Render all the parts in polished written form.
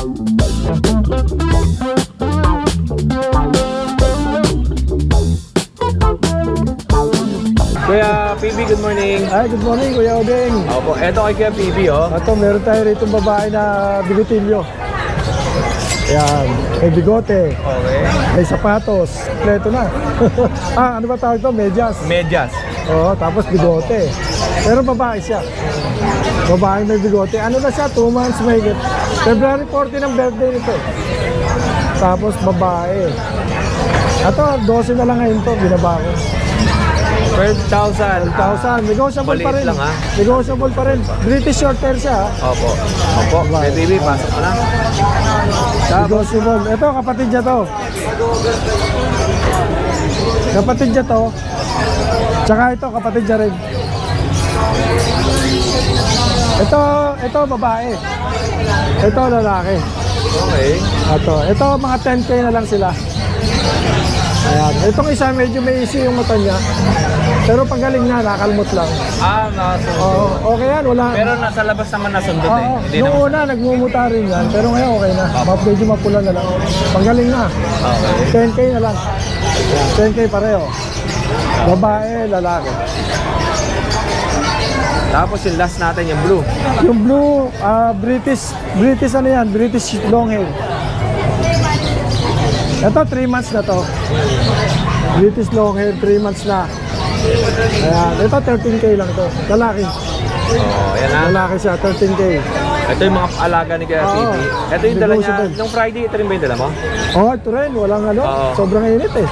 Kuya PB, good morning. Ay, good morning, Kuya Odeng. Opo, eto kay Kuya PB, oh. Ito, meron tayo rito babae na bigotilyo. Yan, may bigote, Okay. may sapatos, kompleto na. Ano ba tawag ito? Medyas. Medyas. Oo, tapos bigote. Pero babae siya. Babae may bigote. Ano na siya? 2 months mahigit. February 14 ang birthday nito. Tapos babae. Ito, 12 na lang ngayon to. Binaba ko. 12,000. 1,000. Negotiable maliit pa rin. lang, ha? Negotiable pa rin. British short hair siya, ha? Opo. Opo, Kuya PB, pasok mo na. Negotiable. Ito, kapatid niya to. Kapatid niya to. Tsaka ito, kapatid niya rin. Ito babae. Ito lalaki. Okay. Ito mga 10K na lang sila. Ayan. Itong isa medyo may issue yung mata niya. Pero pagaling na, nakalmot lang. Nasundo. Oo, okay yan, wala. Pero nasa labas naman nasundot eh. Oo, Hindi noong naman. una nagmumuta rin yan, pero ngayon okay na. Medyo mapula na lang. Pagaling na. Okay. 10K na lang. 10K pareho. Babae, lalaki. Tapos yung last natin, yung blue. Yung blue, British ano yan? British long hair. Ito, 3 months na to. British long hair, 3 months na. Ayan, ito 13K lang to. Lalaki. Yan na. Lalaki siya, 13K. Ito yung mga alaga ni Kuya Oo. PB. Ito yung dala niya. Negotiable. Nung Friday, ito rin ba yung dala mo? Oh, ito rin, walang ano. Oo. Sobrang init eh.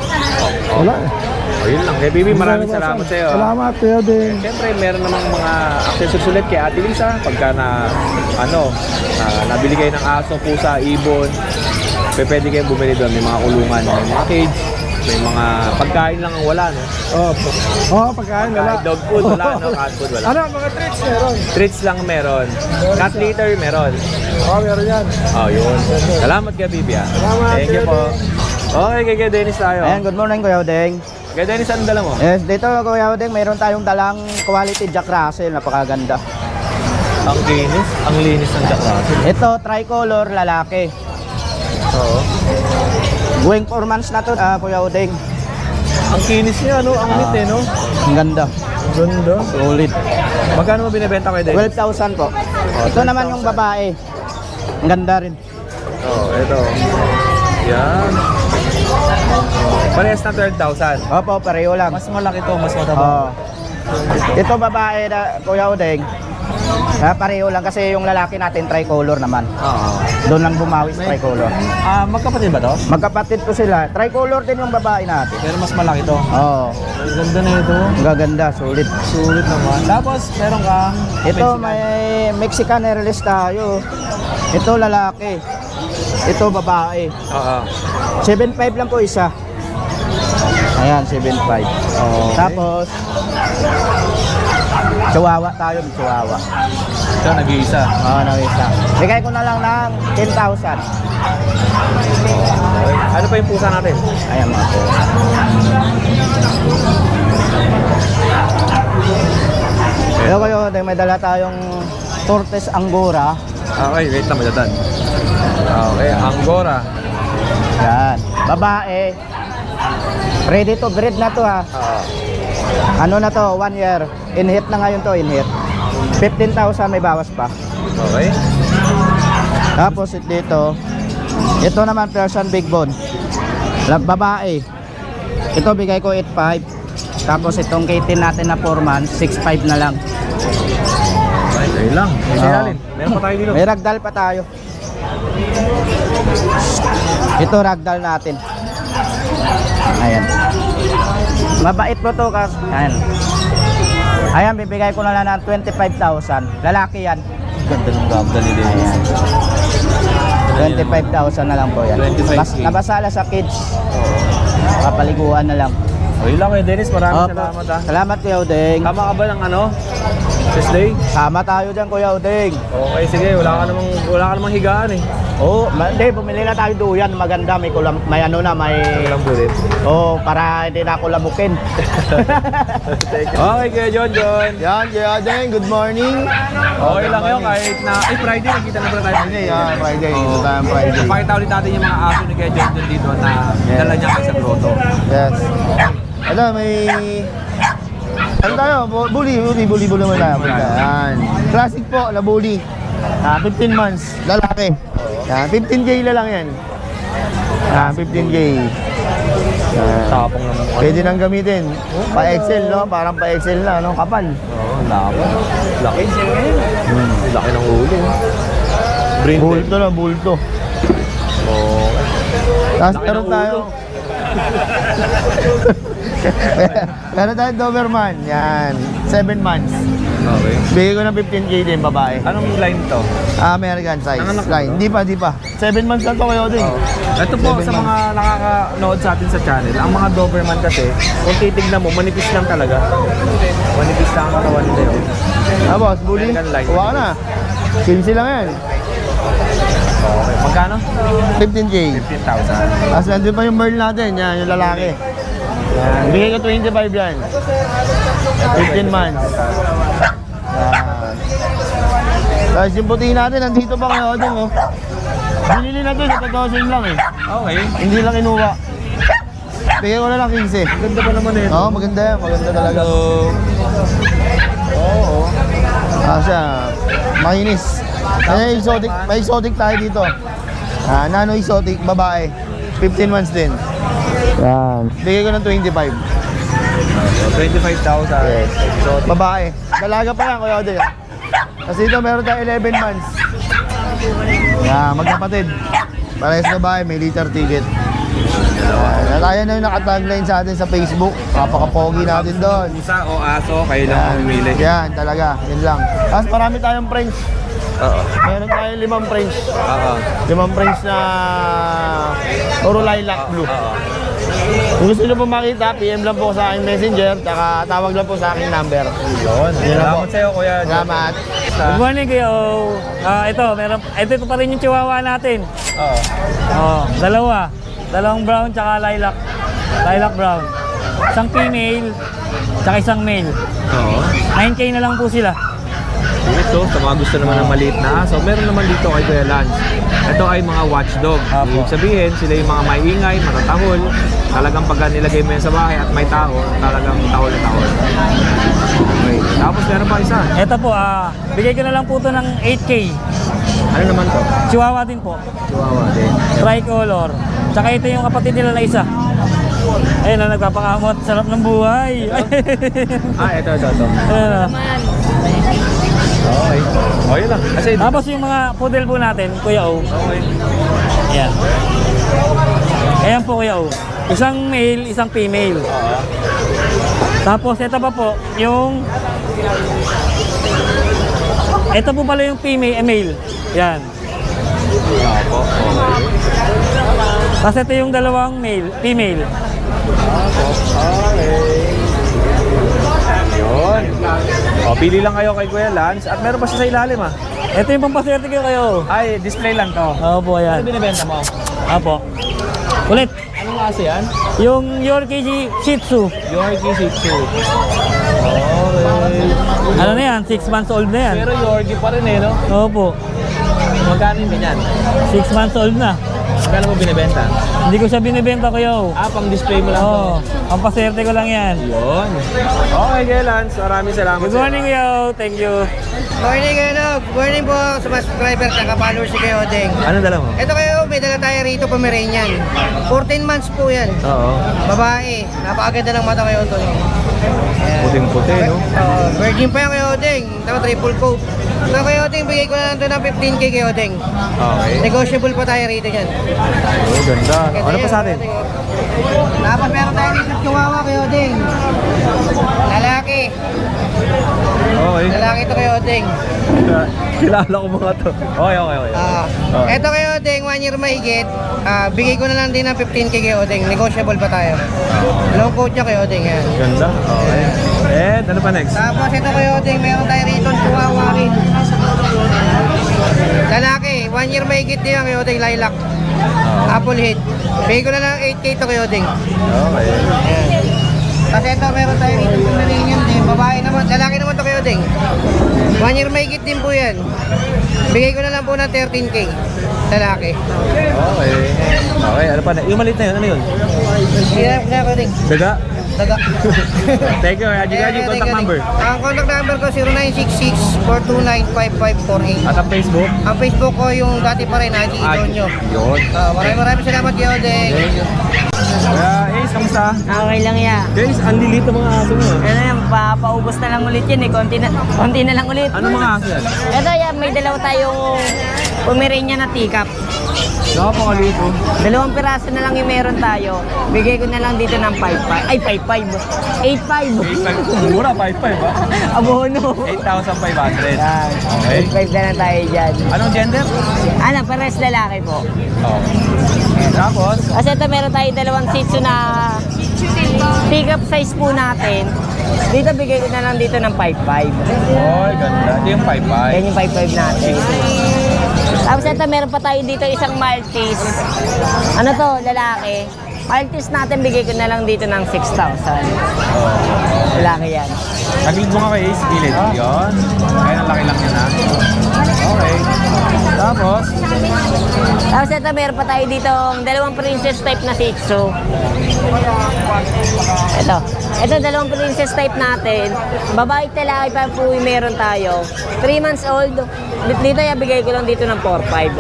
Wala eh. Yun lang. Kuya PB, maraming salamat sa iyo. Salamat, Kuya Ding. Siyempre, meron namang mga accessories ulit kay Ate Lisa. Pagka nabili kayo ng aso, pusa, ibon, pwede kayo bumili doon. May mga kulungan, may mga cage, may mga pagkain lang ang wala, no? Pagkain, wala. Kahit dog food, wala, no? Cat food, wala. Ano, mga treats meron. Treats lang meron. Cat litter meron. Meron yan. Yun. Salamat kay Bibi, ah. Salamat, Thank you Kuya po. Okay, kay Dennis tayo. Ayan, good morning Kuya Odeng. Kay Dennis, anong dala mo? Yes, dito Kuya Odeng, mayroon tayong dalang quality Jack Russell, napakaganda. Ang linis ng Jack Russell. Ito, tricolor lalaki. Oo. Going 4 months na to, Kuya Odeng. Ang kinis niya, no? Ang neat, eh, no? Ang ganda. Ganda. Solid. Magkano mo binibenta kay Dennis? 12,000 po. Ito naman yung babae. Ang ganda rin. Ito. Yan. Parehas na 12,000. Opo, pareho lang. Mas malaki to, mas mataba. Ito babae na Kuya Odeng. Pareho lang kasi yung lalaki natin tricolor naman. Doon lang bumawi sa tricolor. Magkapatid ba to? Magkapatid po sila. Tricolor din yung babae natin. Pero mas malaki to. Oo. Ang ganda na ito. Ang gaganda, solid. Sulit naman. Tapos, meron kang... Ito may Mexican hairless tayo. Ito lalaki. Ito babae. 7.5 lang po isa. Ayan, 7.5. Tapos Chihuahua tayo, Chihuahua. Ito, nag-iisa. Nag-isa. Bigay ko na lang ng 10,000. Ano pa yung pusa natin? Ayan mga po. Ito kayo, may dala tayong Tortes Angora. Okay, wait lang, madatan. Okay, Angora. Yan. Babae. Ready to breed na to ha. Ano na to, 1 year. In-hit na ngayon to, in-hit. 15,000 may bawas pa. Okay. Tapos dito, ito naman Persian Big Bone. Babae. Ito bigay ko 8.5. Tapos itong kitten natin na 4 months, 6.5 na lang. Okay lang. Meron pa tayo dito. May ragdoll pa tayo. Ito ragdoll natin. Ayan. Mabait po to kas. Ayan. Ayan, bibigay ko na lang ng 25,000. Lalaki yan. Ganda ng ragdoll ni Dennis. 25,000 na lang po yan. 25K. Nabasala sa kids. Papaliguan na lang. Okay lang kay Dennis, maraming salamat, ah. Salamat Kuya Odeng. Tama ka ba ng ano? Tuesday? Sama tayo dyan, Kuya Odeng. Okay, sige. Wala ka namang higaan eh. Oo, hindi, bumili na tayo duyan. Maganda, may ano na, may... Walang bulit. Oo, para hindi na ako lamukin. Okay, Kuya John. Yan, Kuya Odeng, good morning. Okay lang yun kahit na... Friday, nakita na pala tayo. Friday, Oo. Friday. Pakita ulit natin yung mga aso ni Kuya John dito na dala niya kayo sa grotto. Yes. Ano, may... Ano tayo? Bully naman tayo. Yan. Classic po, na bully. 15 months, lalaki. Yan, 15K na lang yan. 15K. Yan. Tapong naman. Pwede nang gamitin. Pa-Excel, no? Parang pa-Excel na, no? Kapal. Oo, lapang. Laki. Laki ng ulo. Bulto na, bulto. Oo. Tapos Laki meron ng tayo. ulo. Meron tayo Doberman. Yan. 7 months. Okay. Bigay ko ng 15K din, babae. Anong line to? American size. Nanganak Line. ba Di pa. 7 months lang to kayo din. Ito po 7 sa mga nakakanood sa atin sa channel, ang mga Doberman kasi, kung titignan mo, manipis lang talaga. Manipis lang ang katawan nila yun. Boss, bully. American line. Kuha ka na. 15 lang yan. Okay. Magkano? 15K. 15,000. Tapos nandun pa yung Merl natin. Yan, yung lalaki. Yan. Bigay ko 25 yan. 15 months. Tapos yung puti natin, nandito pa kayo din, oh. Binili na to sa 2,000 lang eh. Okay. Hindi lang inuwa. Bigay ko na lang 15. Ganda pa naman eh. Oo, maganda yan. Maganda talaga. Oo. Siya, makinis. May exotic tayo dito. Nano exotic, babae. 15 months din. Yan. Bigay ko ng 25. 25,000. Yes. So, Babae. Dalaga pa yan, Kuya Odey. Kasi dito meron tayo 11 months. Yan, magkapatid. Parehas babae, may liter ticket. Yan. Tayo na yung nakatagline sa atin sa Facebook. Napaka-pogi natin doon. isa o aso, kayo lang ang mamimili. Yan, talaga. Yan lang. Tapos marami tayong French. Oo. Meron tayong 5 French. Oo. 5 French na puro lilac blue. Oo. Kung gusto nyo po makita, PM lang po sa aking messenger, tsaka tawag lang po sa aking number. Yun. Yun lang po. Salamat sa'yo, Kuya. Salamat. Good morning Kuya O. Ito pa rin yung chihuahua natin. Oo. Dalawang brown tsaka lilac. Lilac brown. Isang female tsaka isang male. Oo. 9K na lang po sila. Ito, sa mga gusto naman ng maliit na aso, meron naman dito kay Kuya Lance. Ito ay mga watchdog. Ibig sabihin, sila yung mga maingay, matatahol. Talagang pagka nilagay mo yan sa bahay at may tao, talagang tahol na tahol. Okay. Tapos meron pa isa. Ito po, bigay ko na lang po ito ng 8K. Ano naman to? Chihuahua din po. Chihuahua din. Tricolor. Tsaka ito yung kapatid nila na isa. Ayun na, nagpapakamot. Sarap ng buhay. Ito. Ayun na. Okay. O, yun lang. Kasi, Tapos yung mga poodle po natin, Kuya O. okay. Ayan. Ayan po Kuya O. Isang male, isang female. Tapos ito pa po, yung... Ito po pala yung male. Yan. Opo. Okay. Tapos ito yung dalawang female. Okay. Yun. O, pili lang kayo kay Kuya Lance. At meron pa siya sa ilalim, ah. Ito yung pampaswerte ko Kuya O. Ay, display lang to. Opo, Ano yan. binibenta mo? Opo. Ulit. Anong klase yan? Yung Yorkie Shih Tzu. Yorkie Shih Tzu. Okay. Ano na yan? 6 months old na yan. Pero Yorkie pa rin eh, no? Opo. Magkano yung ganyan? 6 months old na. Magkano mo binibenta? Hindi ko siya binibenta Kuya O. Pang display mo lang to. Oo. Pampaswerte ko lang yan. Yun. Okay, Kuya Lance. Maraming salamat. Good morning Kuya O. Thank you. Morning, good morning po sa mga subscriber at followers si Kuya Odeng. Ano dala mo? Ito kayo, may dala tayo rito Pomeranian. 14 months po yan. Oo. Babae. Napakaganda ng mata kayo ito. Puting-puti, no? Virgin pa yan Kuya Odeng. Tama, triple coat. So Kuya Odeng, bigay ko na lang ito ng 15K Kuya Odeng. Okay. Negotiable pa tayo rito yan. Oh, ganda. Ano pa sa atin? Tapos meron tayo dito Chihuahua Kuya Odeng. Lalaki. Okay. Lalaki ito kay Odeng. Kilala ko mga to. Okay. Ito kay Odeng, 1 year mahigit. Bigay ko na lang din ng 15K kay Odeng. Negotiable pa tayo. Long coat niya kay Odeng yan. Ganda. Okay. And ano pa next? Tapos ito kay Odeng, meron tayo rito Chihuahua rin. Lalaki, 1 year mahigit din yan kay Odeng, lilac. Apple head. Bigay ko na lang 8K ito kay Odeng. Okay. Kasi ito, meron tayo rito Pomeranian din. Babae naman, lalaki naman ito kay Odeng. 1 year mahigit din po yan. Bigay ko na lang po ng 13K. Lalaki. Okay. Okay, ano pa next? Yung maliit na yun, ano yun? Hirap na ako Odeng. Daga? Daga. Thank you, Haji Gaji. Contact number. Ang contact number ko 0966-429-5548. At ang Facebook? Ang Facebook ko yung dati pa rin, Haji Idonyo. Yun. Maraming salamat kay Odeng. Kaya, Ace, kamusta? Okay lang yan. Guys, ang lilit ng mga aso mo. Ano yan, papaubos na lang ulit yun eh. Konti na lang ulit. Ano mga aso yan? Ito yan, may dalawa tayong Pomeranian na teacup. Napakaliit oh. 2 piraso na lang yung meron tayo. Bigay ko na lang dito ng 5.5. Ay, 5.5. 8.5. 8.5. Mura, 5.5 ba? Abono. 8,500. Yan. Okay. 8.5 na lang tayo dyan. Anong gender? Ano, pares lalaki po. Oh. Tapos? Kasi ito meron tayo 2 Shih Tzu na teacup size po natin. Dito bigay ko na lang dito ng 5.5. Oy, ganda. Ito yung 5.5. Yan yung 5.5 natin. Tapos ito, meron pa tayo dito isang Maltese. Ano to, lalaki. Maltese natin, bigay ko na lang dito ng 6,000. Lalaki yan. Tagilid mo nga kay Ace, gilid. Yun. Kaya ang laki lang yun ha. Okay. Tapos? Tapos ito, meron pa tayo dito 2 princess type na Shih Tzu. Ito 2 princess type natin. Babae at lalaki pa po yung meron tayo. 3 months old. Dito bigay ko lang dito ng 4.5.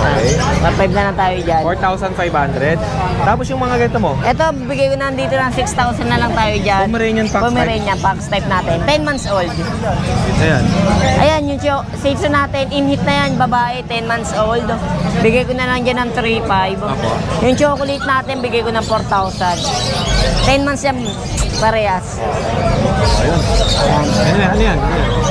Okay. 4.5 na lang tayo dyan. 4,500. Tapos yung mga ganito mo? Ito, bigay ko na dito ng 6,000 na lang tayo dyan. Pomeranian Fox type? Pomeranian Fox type natin. 10 months old. Ayan. Ayan, yung Shih Tzu natin, in-hit na yan, babae, 10 months old. Bigay ko na lang dyan ng 3.5. Apo. Yung chocolate natin, bigay ko ng 4,000. 10 months yan, parehas. Ayun. Ano yan?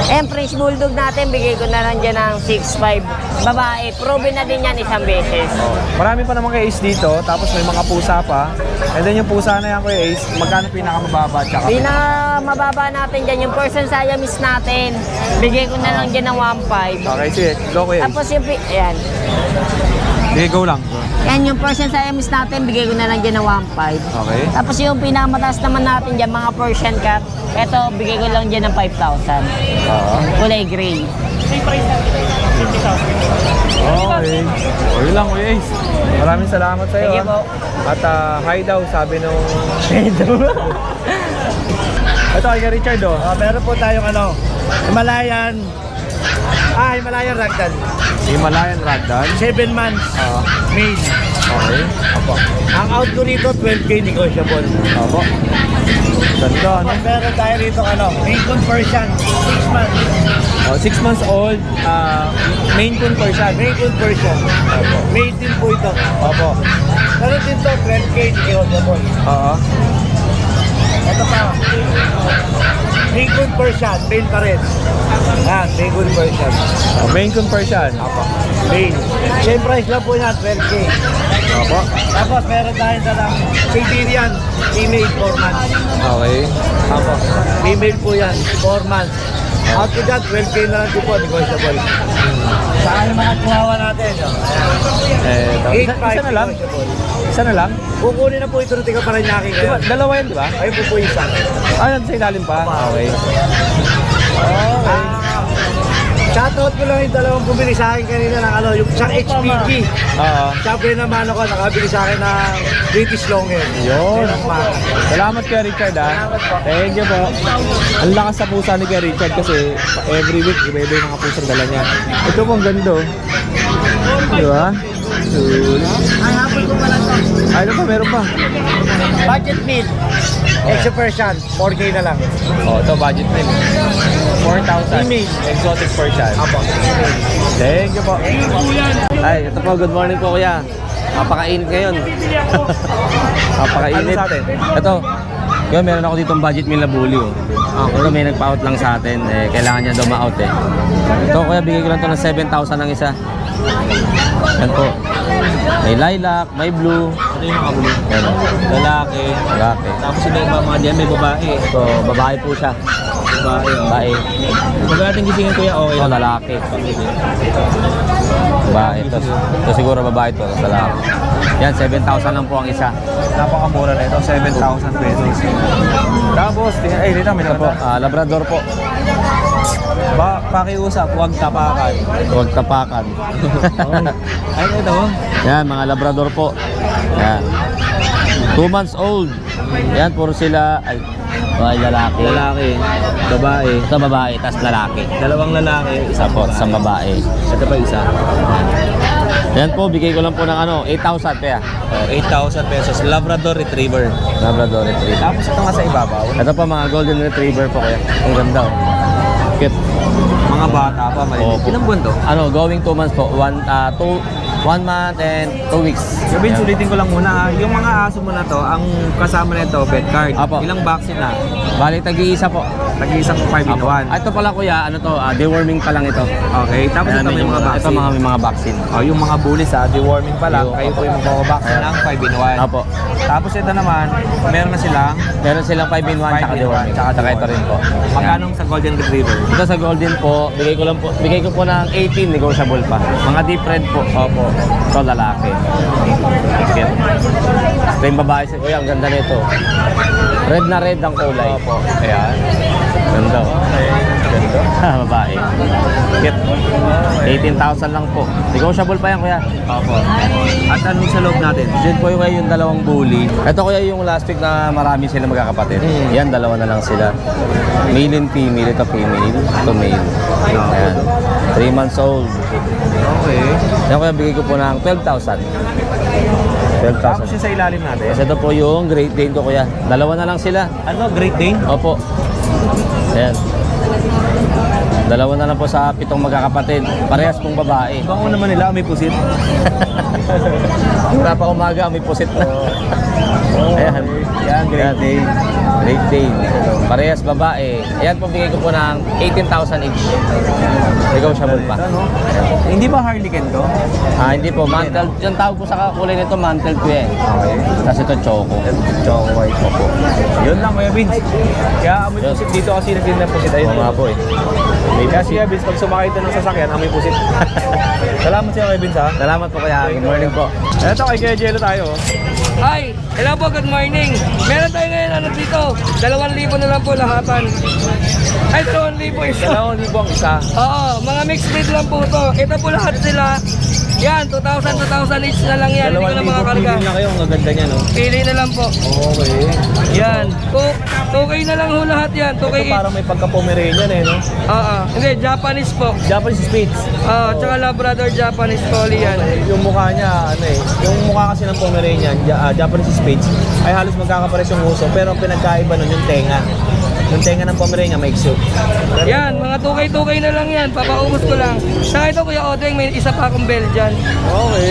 Ayan, French Bulldog natin, bigay ko na lang dyan ng 6.5. Babae, proven na din yan isang beses. Marami pa naman kay Ace dito. Tapos may mga pusa pa. And then yung pusa na yan kay Ace, magkano pinakamababa? Tsaka Mababa natin dyan, yung Persian Siamese natin, bigay ko na lang dyan ng 1.5. Okay, sige. Go kay Ace. Tapos yung, ayan. Sige, go lang. Yan, yung Persian Siamese natin, bigay ko na lang dyan ng 1.5. Okay. Tapos yung pinakamataas naman natin dyan, mga Persian cat, eto, bigay ko lang dyan ng 5,000. Oo. Kulay gray. Okay. O yun lang, Kuya Ace. Maraming salamat sa iyo. Sige po. At hi daw, sabi nung... Ito, kay Richard oh. Meron po tayong Himalayan Ragdoll. Himalayan Ragdoll. 7 months, male. Okay. Apo. Ang out ko rito, 12K negotiable. Apo. Ganda, ano? Meron tayo rito, Maine Coon Persian, 6 months. Oh, 6 months old, Maine Coon Persian. Maine Coon Persian. Made din po ito. Opo. Meron din to, 12K negotiable. Oo. Ito pa. Maine Coon Persian, male pa rin. Yan, Maine Coon Persian. Oh, Maine Coon Persian. Male. Same price lang po yan, 12K. Opo. Tapos meron tayong dalang Siberian, female 4 months. Okay. Tapos, female po yan, 4 months. After that, 12K na lang din po, negotiable. Saan yung mga kuhawa natin? Isa na lang. Isa na lang. Kukunin na po ito ng tiga Paranaque Diba, ngayon. dalawa yan, di ba? Ayun po isa. Sa ilalim pa? Okay. Shoutout ko lang yung dalawang bumili sa akin kanina ng yung isang HPG. Oo. Sabi naman ako, nakabili sa akin ng British Longhair. Yun. Ayun ang mga. Salamat kay Richard ha. Thank you po. Ang lakas sa pusa ni kay Richard kasi every week iba-iba yung mga pusang dala niya. Ito po ang ganda oh. Di ba? Ang hapon ko pala ito. Ano pa? Meron pa. Budget meal. Extra Persian, 4K na lang. Oh, ito budget meal. 4,000. Email. Exotic Persian. Apo. Thank you po. Ay, ito po, good morning po kuya. Napakainit ngayon. Napakainit. Ito, Kaya meron ako ditong budget meal na bully. Oh. Ito may nagpa-out lang sa atin. Kailangan niya daw ma-out eh. Ito kuya, bigay ko lang ito ng 7,000 ang isa. Yan po. May lilac, may blue. Ano yung mga blue? Yan. Lalaki. Lalaki. Tapos sila yung mga diyan, may babae. So, babae po siya. Babae. Babae. Pag natin gisingin kuya, okay Ito, lang. lalaki. Babae. Ito siguro babae ito. Lalaki. Yan, 7,000 lang po ang isa. Napakamura na ito, 7,000 pesos. Tapos, dito may Ito po, Labrador po. pakiusap, huwag tapakan. Huwag tapakan. Ay, ito. Yan, mga Labrador po. Yan. 2 months old. Yan, puro sila. Ay, lalaki. Lalaki, babae. Ito babae, tas lalaki. Dalawang lalaki, Isa po, sa babae. Ito pa isa. Yan po, bigay ko lang po ng 8,000 kaya. Oh, 8,000 pesos. Labrador Retriever. Labrador Retriever. Tapos ito nga sa ibabaw. Ito po mga Golden Retriever po kaya. Ang ganda oh. Cute. Mga bata pa, maliit. Opo. Ilang buwan to? Going 2 months po. 1 month and 2 weeks. Gabin, Yan. sulitin ko lang muna ha. Yung mga aso mo na to, ang kasama nito, pet card. Apo. Ilang vaccine na? Bali, tag-iisa po. Tag-iisang 5 in 1. Ito pala kuya, deworming pa lang ito. Okay, tapos ito may mga Ito vaccine. may mga vaccine. Oh, yung mga bullies ha, deworming pa lang. Yung- Kayo po yung magpapabaksin ng 5 in 1. Apo. Tapos ito naman, meron na silang Meron silang 5 in 1 5 tsaka in 1. deworming. Tsaka ito rin po. Magkano sa Golden Retriever? Ito sa Golden po, bigay ko po ng 18, negotiable pa. Mga deep red po. Opo. Ito lalaki. Cute. Ito yung babae si Kuya, ang ganda nito. Red na red ang kulay. Opo. Ayan. Ganda. Ganda. Babae. Cute. 18,000 lang po. Negotiable pa yan Kuya. Opo. At anong sa loob natin? Diyan po yung dalawang bully. Ito Kuya yung last week na marami sila magkakapatid. Yan, dalawa na lang sila. Male and female. Ito female. Ito male. Ayan. 3 months old. Okay. Yan Kuya, bigay ko po ng 12,000. Tapos 12,000. yung sa ilalim natin. Kasi ito po yung Great Dane ko Kuya. Dalawa na lang sila. Ano, Great Dane? Opo. Ayan. Dalawa na lang po sa 7 magkakapatid. Parehas pong babae. Bango naman nila, may pusit. Wala pa umaga, may pusit na. Ayan. Yan, Great Dane. Great Dane. Parehas babae. Ayan po, bigay ko po ng 18,000 each. Negotiable pa. Ano? Hindi ba Harlequin to? Hindi po, mantled. Yung tawag po sa kulay nito, mantled po yan. Okay. Tapos ito, choco. Choco white. Opo. Yun lang, Kuya Vince. Kaya amoy Yun. pusit dito kasi nagtinda pusit. Ayun. Oo nga po eh. Kaya si Kuya Vince, pag sumakay ito ng sasakyan, amoy pusit. Salamat siya, Kuya Vince ha. Salamat po kaya. Good morning po. Eto, kay Kuya Jello tayo. Hi! Hello po, good morning. Meron tayo ngayon dito. 2,000 na lang po lahatan. Ay, 2,000 isa. 2,000 ang isa. Oo, mga mixed breed lang po to. Ito po lahat sila. Yan, 2,000 each na lang yan. Hindi ko na 2,000 makakarga. pili lang kayo. Ang gaganda niya, no? Pili na lang po. Okay. Yan. 2K na lang ho lahat yan. 2K Ito each. parang may pagka-Pomeranian eh, no? Oo. Hindi, Japanese po. Japanese Spitz. Tsaka Labrador Japanese Collie yan. Yung mukha niya, ano eh, yung mukha kasi ng Pomeranian, Japanese Spitz, ay halos magkakapares yung uso, pero ang pinagkaiba nun yung tenga. Yung tenga ng Pomeranian, may exo. Yan, mga 2K na lang yan. Papaubos ko lang. Saka ito, Kuya Odeng, may isa pa akong Belgian. Okay.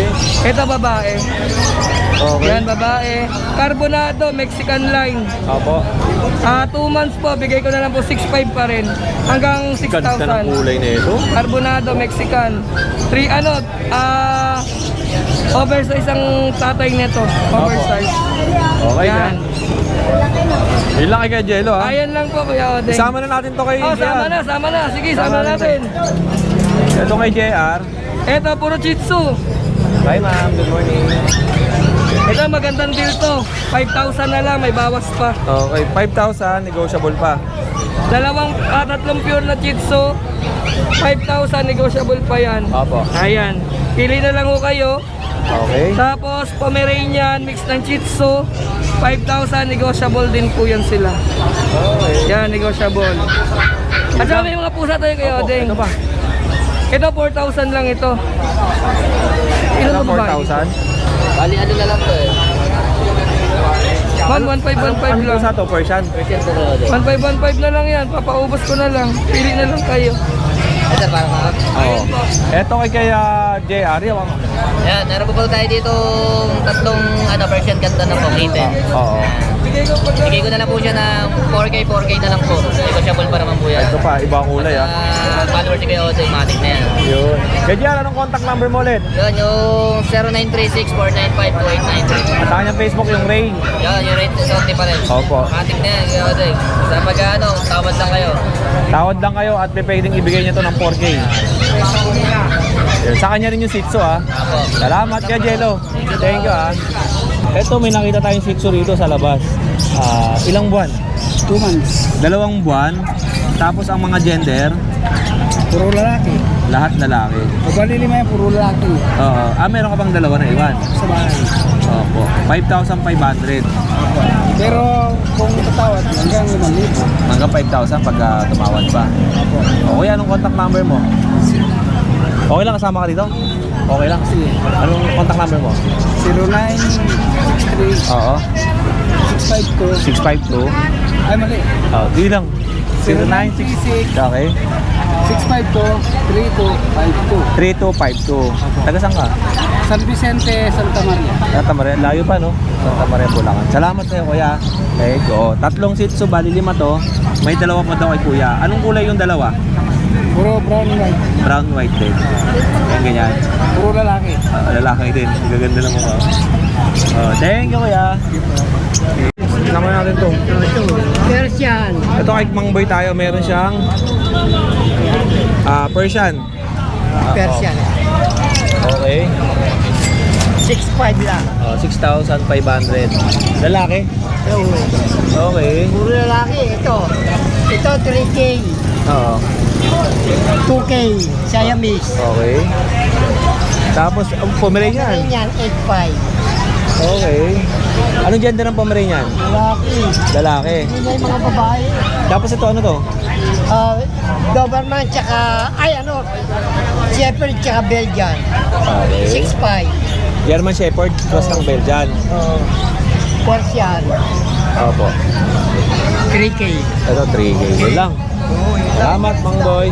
Ito babae. Okay. Yan, babae. Carbonado, Mexican line. Opo. 2 months po, bigay ko na lang po 6,500 pa rin. Hanggang Ganda ng 6,000. kulay na ito. Carbonado, Mexican. 3, oversize ang tatay nito. Oversize. Okay Yan. Yun lang kay Jello ha. Ayan lang po, Kuya Odeng. Isama na natin to kay sama na. Sige, sama natin. Ito kay JR. Ito, puro Shih Tzu. Bye ma'am, good morning. Ito, magandang deal to. 5,000 na lang, may bawas pa. Okay, 5,000, negotiable pa. Tatlong pure na Shih Tzu. 5,000, negotiable pa yan. Opo. Ayan. Pili na lang ho kayo. Okay. Tapos, Pomeranian, mix ng Shih Tzu. 5,000, negotiable din po yan sila. Okay. Yan, negotiable. At saka may mga pusa tayo kayo, Odeng. Ito pa. Ito, 4,000 lang ito. Ilan Ito ba babae? 4,000. Bali, ano na lang to eh. 1,515 Ano lang. sa to, Persian? 1,515 na lang yan. Papaubos ko na lang. Pili na lang kayo. Ito, parang Oo. Ito kay JR, yung Yan, meron po tayo dito tatlong Persian cat na po, kitten. Oo. Bigay ko na lang po siya ng 4K na lang po. Negotiable pa naman po yan. Ito pa, ibang kulay ah. Followers ni Kuya Otoy, matik na yan. Yun. Kaya JR, anong contact number mo ulit? Yun, yung 0936-495-2893. At ang kanyang Facebook yung Rain. Yan, yung rate sa Sote pa rin. Opo. Matik na yan, Kuya Otoy. Sa pagka tawad lang kayo. Tawad lang kayo at may pwedeng ibigay niya to ng 4K. Yun. Sa kanya rin yung Shih Tzu ah. Apo. Salamat ka, Jello. Thank you ah. Ito, may nakita tayong Shih Tzu rito sa labas. Ilang buwan? 2 months. 2 buwan. Tapos ang mga gender, Puro lalaki. lahat lalaki. Mabali 5 yan, puro lalaki. Oo. Meron ka pang dalawa na iwan. Sa bahay. Opo. 5,500. Pero kung tatawad, hanggang 5,000. Hanggang 5,000 pag tumawad pa. O kuya, anong contact number mo? Okay lang kasama ka dito? Okay lang. Anong contact number mo? 0963 Oo. 652. 652. Ay, mali. Di lang. 0966. Okay. 652-3252. 3252. Taga saan ka? San Vicente, Santa Maria. Santa Maria. Layo pa no? Santa Maria, Bulacan. Salamat sa'yo kuya. Okay, go. 3 Shih Tzu, bali 5 to. May 2 pa daw kay kuya. Anong kulay yung 2? Puro brown and white. Brown, white din. Yan, ganyan. Puro lalaki. Lalaki din. Gaganda ng mukha. Thank you kuya. Naman natin to. Persian. Ito kay Mang Boy tayo. Meron siyang Persian. Persian. Okay. 6'5 lang. 6,500. Lalaki? Okay. Puro lalaki. Ito 3K. Oo. 2K. Siamese. Okay. Tapos, Pomeranian. Yan, 8'5. Okay. Anong gender ng Pomeranian? Lalaki. Lalaki. Hindi na yung mga babae. Tapos ito, ano to? Doberman tsaka, Shepherd tsaka Belgian. Okay. 6'5. German Shepherd, cross ng Belgian. Persian. Opo. 3K. Ito, 3K. Yun lang. Salamat, Mang Boy.